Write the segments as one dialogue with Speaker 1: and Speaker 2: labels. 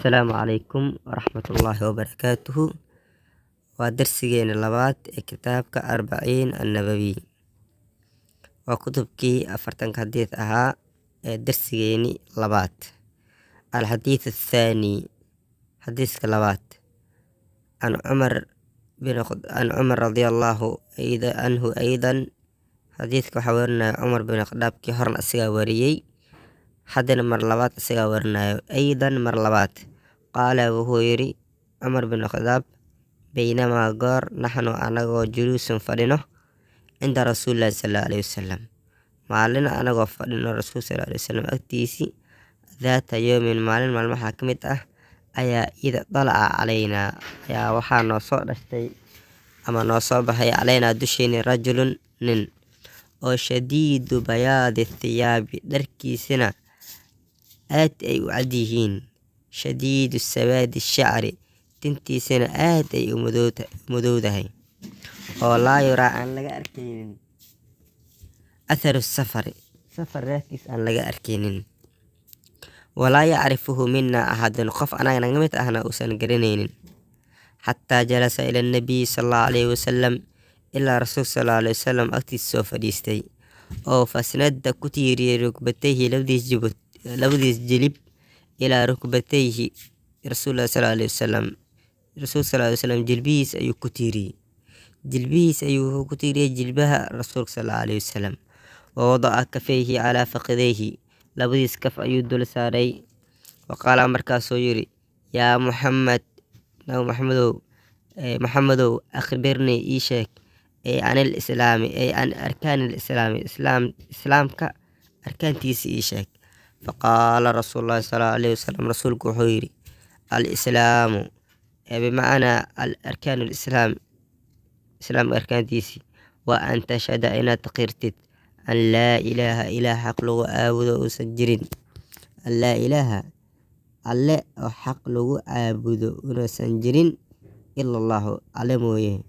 Speaker 1: السلام عليكم ورحمة الله وبركاته. ودرسيين اللبات كتابك 40 النبوي وكتبكي أفرتن حديث درسيين لبات. الحديث الثاني حديث كلبات عن عمر رضي الله عنه أيضا. حديثك حورنا عمر بن الخطاب كي هرن أسيغا وريي حدنا مرلبات أسيغا ورنا أيضا مرلبات. قال وهو يري عمر بن الخطاب بينما قار نحن أنغو جلوس فدنه عند رسول الله صلى الله عليه وسلم. معلنا أنغو فدنه رسول صلى الله عليه وسلم أكتيسي ذات يوم معلن مع المحاكمة أيا إذا طلع علينا يا وحا نوصو دشتي أما نوصو بحي علينا دشين رجل نن oo shadiidu bayaadi thiyaabi dharkiisana aad ay u cad yihiin, shadiidu sawaadi shacri tintiisana aad ay u madowdahay, oo laa yuraa aan laga arkaynin atharu safar raadkiis aan laga arkaynin, walaa yacrifuhu mina axadun qof anaga naga mid ahna uusan garanaynin, xataa jalasa ila nabiyi sala allahu alayhi wasalam ilaa rasuulka sallallahu alayhi wasallam agtiisa soo fadhiistay oo fasnada ku tiiriyay rukbatayhi labadiis jilib ilaa rukbatayhi rasuulka sallallahu alayhi wasallam jilbihiis ayuu ku tiiriyay jilbaha rasuulka sallallahu alayhi wasallam wawada'a kafayhi calaa faqidayhi labadiis kaf ayuu dul saaray waqaala markaasuu yiri yaa maxamedow akhbirnii ii sheeg عن الإسلام عن أركان الإسلام إسلامك أركان تيسي إيشاك. فقال رسول الله صلى الله عليه وسلم رسولك حيري الإسلام بمعنى الأركان الإسلام أركان تيسي وأن تشهد إن تقرتت أن لا إله إلا حق لغو آبد وسجرين أن لا إله ألا حق لغو آبد وسجرين إلا الله علمه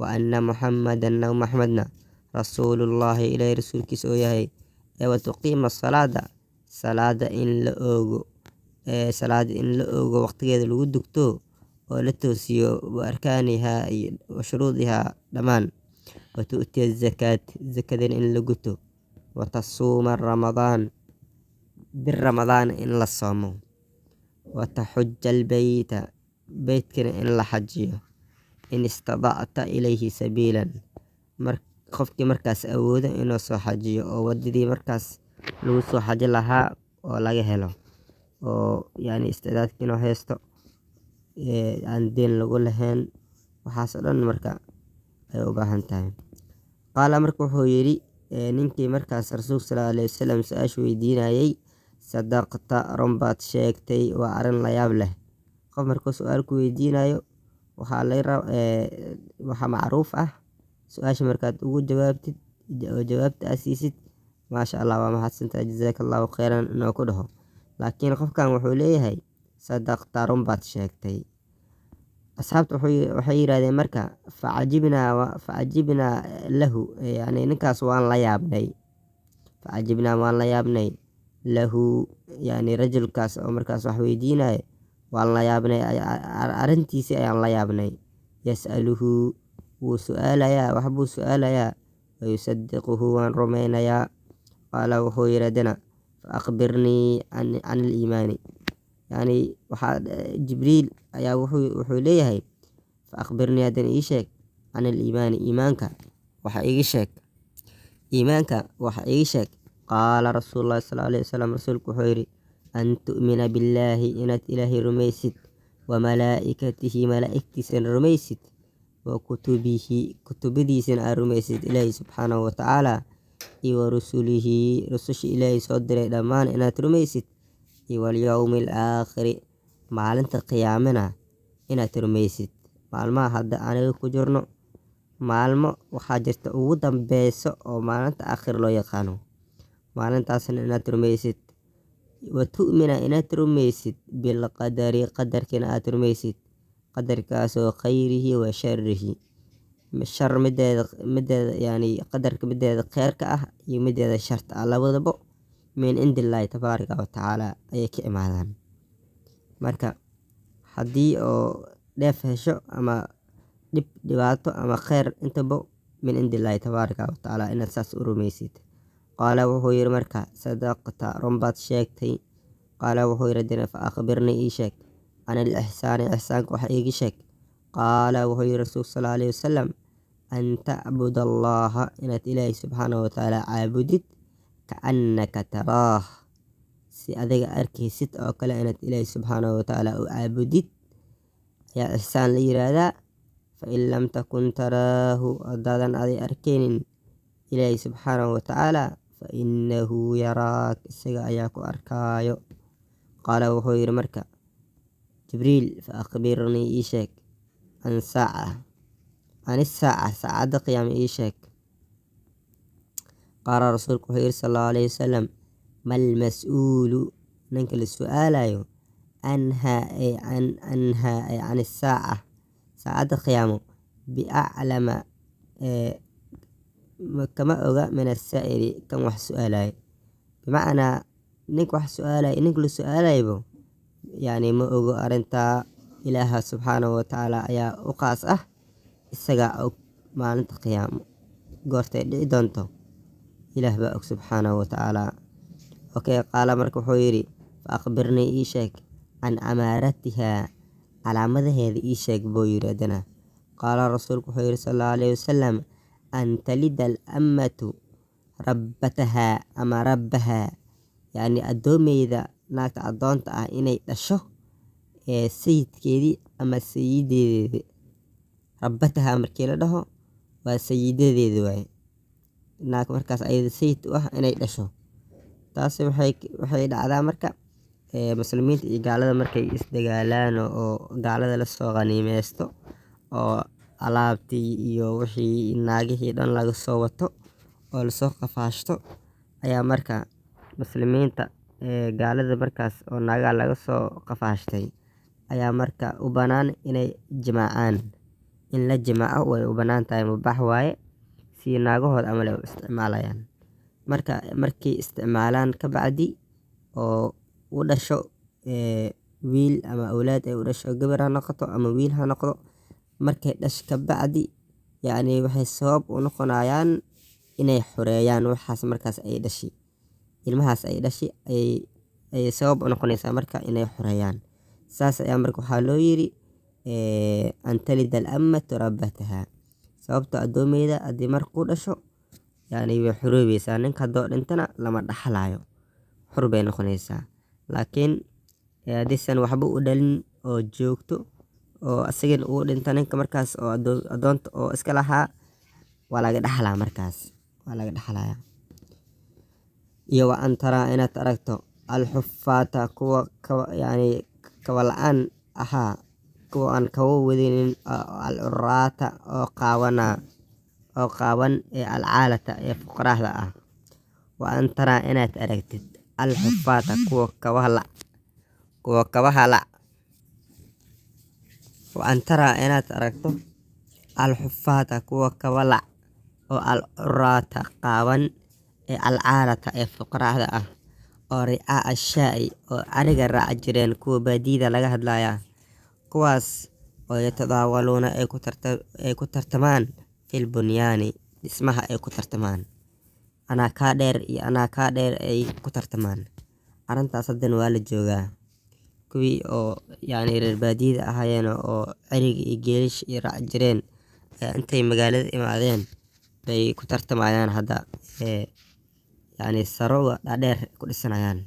Speaker 1: وأن محمدنا رسول الله إلى رسولك سويه وتقيم الصلاة إن لأوغو وقت كذا لو دكتو ولتوسيو وأركانها وشروطها دمان وتؤتي الزكاة إن لقتو وتصوم رمضان بالرمضان إن لصومو وتحج البيت إن لحجيه in istadacta ilayhi sabiilan qofkii markaas awooda inuu soo xajiyo oo wadadii markaas lagu soo xaji lahaa oo laga helo oo yani istidaadkii inuu haysto aan deen lagu lahayn waxaas oo dhan marka ay u baahan tahay. qaala marka wuxuu yidhi ninkii markaas rasuulka sallallahu alayhi wasallam su-aasha weydiinayay sadaqta runbaad sheegtay waa arrin la yaab leh. qof markuu su-aal ku weydiinayo waxaa macruuf su-aasha markaad ugu jawaabtid oo jawaabta asiisid maasha Allah waa mahadsantahay jazakallahu khayran inuu ku dhaho. laakiin qofkan wuxuu leeyahay sadaqta runbaad sheegtay. asxaabta waxay yiraahdeen marka facajibnaa lahu yani ninkaas waan la yaabnay lahu yani rajulkaas oo markaas wax weydiinaya waan la yaabnay arrintiisii ayaan la yaabnay. yas'aluhu wuu su'aalayaa waxbuu su'aalayaa wayusadiquhu waan rumaynayaa. qaala wuxuu yidhahdana faakbirnii can aliimaani yani waxaa jibriil ayaa wuxuu leeyahay faakbirnii haddana ii sheeg can aliimaani iimaanka waxa iigi sheeg. qaala rasuulullahi sallallahu alayhi wasallam rasuulku wuxuu yidhi أن تؤمن بالله إنت إلهي رميست وملائكته ملائكتي رميست وكتبه كتبدي رميست إلهي سبحانه وتعالى ورسله رسول إلهي صدر دمان إنت رميست واليوم الآخر معلنت قيامنا إنت رميست معلما هذا أنا كجرنا معلما وحاجرت أودا بيس أو معلنت آخر لو يقانو معلنت أصلا إنت رميست وتؤمن إن ترميسد بالقدر قدر كنا ترميسد قدر كاسو خيره وشره الشر مدد يعني قدر مدد خير يمدد شرط على وضبه من عند الله تبارك وتعالى أي كإمادان marka haddii oo dheef hesho ama dhibaato ama kheyr intaba min indillaahi tabaaraka wa tacaala inaad saas u rumaysid. qaala wuxuu yidhi marka sadaqta runbaad sheegtay. qaala wuxuu yidhi dina fa akhbirnii ii sheeg can il ixsaani ixsaanka wax iigi sheeg. qaala wuxuu yidhi rasuulka sala alayhi wasalam an tacbud allaha inaad ilaahay subxaanahu watacaala caabudid kaannaka taraah si adiga arkaysid oo kale inaad ilaahay subxaanahu watacaala u caabudid ayaa ixsaan la yiraahdaa. fa in lam takun taraahu haddaadan aday arkaynin ilaahay subxaanahu watacaala fa innahu yaraak isaga ayaa ku arkaayo. qaala wuxuu yidhi marka jibriil fa akhbirnii ii sheeg can isaaca saacadda qiyaama ii sheeg. qaala rasuulku wuxuu yidhi sala allahu alayhi wasalam mal mas-uulu ninka la su-aalayo anhaa ay can isaaca saacadda qiyaamo biaclama kama oga min asaa'ili kan wax su-aalayo. bimacnaa ninka wax su-aalayo ninka la su-aalaybo yani ma ogo arrintaa. ilaaha subxaanahu watacaala ayaa u qaas ah, isagaa og maalinta qiyaamo goortay dhici doonto ilaah baa og subxaanahu watacaala. okay, qaala marka wuxuu yidhi fa akhbirnii ii sheeg can amaaratihaa calaamadaheeda ii sheeg buu yidhi haddana. qaala rasuulku wuxuu yidhi sala allahu alayhi wasalam an talida al ammatu rabbatahaa ama rabbahaa yacni addoomeyda naagta addoonta ah inay dhasho sayidkeedii ama sayidadeeda. rabbatahaa markii la dhaho waa sayidadeeda waaye, naag markaas ayada sayid u ah inay dhasho. taasi waxay dhacdaa marka muslimiinta iyo gaalada markay isdagaalaan oo gaalada lasoo qaniimeysto oo alaabtii iyo wixii naagihii dhan laga soo wato oo lasoo qafaashto ayaa marka muslimiinta gaalada markaas oo naagaha laga soo qafaashtay ayaa marka u banaan inay jimaacaan. in la jimaaco way u banaan tahay, mubaax waaye, si naagahooda amal ay u isticmaalayaan. markay isticmaalaan ka bacdi oo u dhasho wiil ama awlaad ay u dhasho, gabar ha noqoto ama wiil ha noqdo, markay dhash ka bacdi yacni waxay sabab u noqonayaan inay xoreeyaan waxaas markaas ay dhashi, ilmahaas ay dhashi ay sabab u noqonaysaa marka inay xoreeyaan. saas ayaa marka waxaa loo yidhi an talida al ammatu rabbatahaa, sababto addoomayda haddii markuu dhasho yani way xoroobaysaa. ninka haddoo dhintana lama dhaxlayo, xor bay noqonaysaa. laakiin haddiisan waxba u dhalin oo joogto oo asagana uu dhinta ninka markaas oo addoonta oo iska lahaa waa laga dhaxlaa, markaas waa laga dhaxlaya. iyo wa an taraa inaad aragto alxufaata kuwa yani kawa la-aan ahaa, kuwa aan kawa wadinin, alcuraata oo qaawan ee alcaalata ee fuqaraahda ah. wa an taraa inaad aragtid alxufaata kuwa kabaha la wa an taraa inaad aragto alxufaata kuwa kaba la oo alcuraata qaawan ee alcaalata ee fuqaraahda ah, oo ricaa ashaa'i oo ariga raaca jireen, kuwa baadiyada laga hadlayaa. kuwaas oo yatadaawaluuna ay ku tartamaan fil bunyaani dhismaha ay ku tartamaan, anaa kaa dheer iyo anaa kaa dheer ay ku tartamaan. arrintaas haddana waa la joogaa. kuwii oo yani reer baadiyada ahaayeen oo ceriga iyo geelish iyo raaci jireen intay magaalada imaadeen bay ku tartamayaan hadda, yani saroga dhaadheer ku dhisanayaan.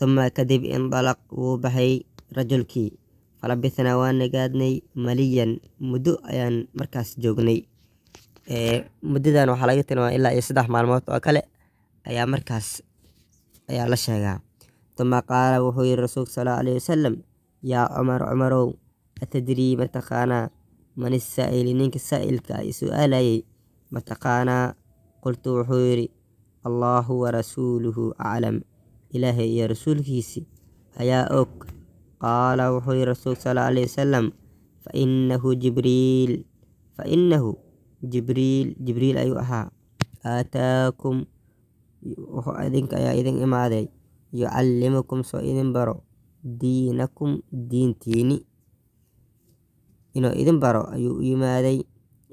Speaker 1: uma kadib indalaq wuu baxay rajulkii, falabithnaa waa nagaadnay maliyan muddo ayaan markaas joognay. muddadan waxaa laga tilmaama ilaa iyo 3 maalmood oo kale ayaa markaas ayaa la sheegaa. uma qaala wuxuu yidhi rasuulka sala alayhi wasalam yaa cumarow atadrii mataqaanaa man isaa'ili ninka saa'ilka ay su-aalayay mataqaanaa. qultu wuxuu yidhi allaahu warasuuluhu aclam, ilaahay iyo rasuulkiisi ayaa og. qaala wuxuu yidhi rasuulka sala alayhi wasalam fainahu jibriil ayuu ahaa, aataakum idinka ayaa idin imaaday, yucallimukum soo idin baro diinakum diintiini inuu idin baro ayuu u yimaaday.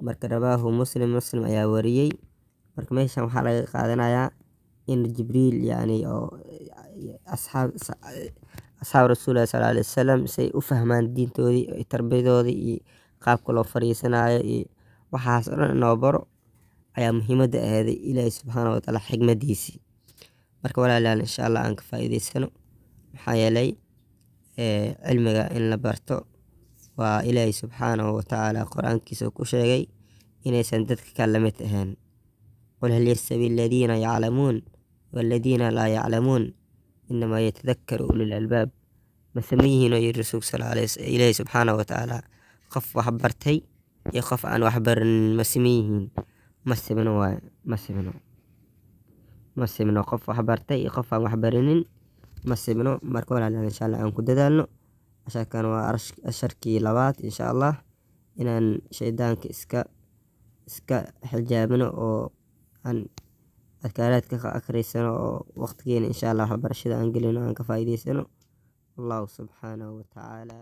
Speaker 1: Marka rawaahu muslim ayaa wariyey. Marka meeshan waxaa laga qaadanayaa in Jibriil yacni oo asxaab rasuulillahi sallallahu alayhi wasallam say u fahmaan diintoodii iyo tarbiyadoodii iyo qaabka loo fariisanayo iyo waxaas oo dhan inoo baro ayaa muhiimada aheeday Ilaahay subxaanahu wa tacaala xigmadiisii. Marka walaalayaal insha Allah aan ka faa'iidaysano maxaa yeelay cilmiga in la barto waa Ilaahay subxaanahu wa tacaala qur-aankiisa ku sheegay inaysan dadka ka lamid ahayn. qul hal yastawi alladhiina yaclamuun walladhiina laa yaclamuun inamaa yatadakkaru ulul albaab. ma sameyihiin oo yiri rasuulka sallallahu alayhi wasallam Ilaahay subxaanahu wa tacaala qof wax bartay iyo qof aan wax baran ma sameyihiin. ma simno waaye ma simno qof wax bartay iyo qof aan wax baranin ma simno. marka walaalayaal insha Allah aan ku dadaalno. asharkan waa asharkii labaad insha Allah inaan shaydaanka iska xijaabino oo aan adkaaraadka ka akhriysano oo waqtigeena insha Allah waxbarashada aan gelino aan ka faa'iidaysano. Allahu subxaanahu wa tacaala.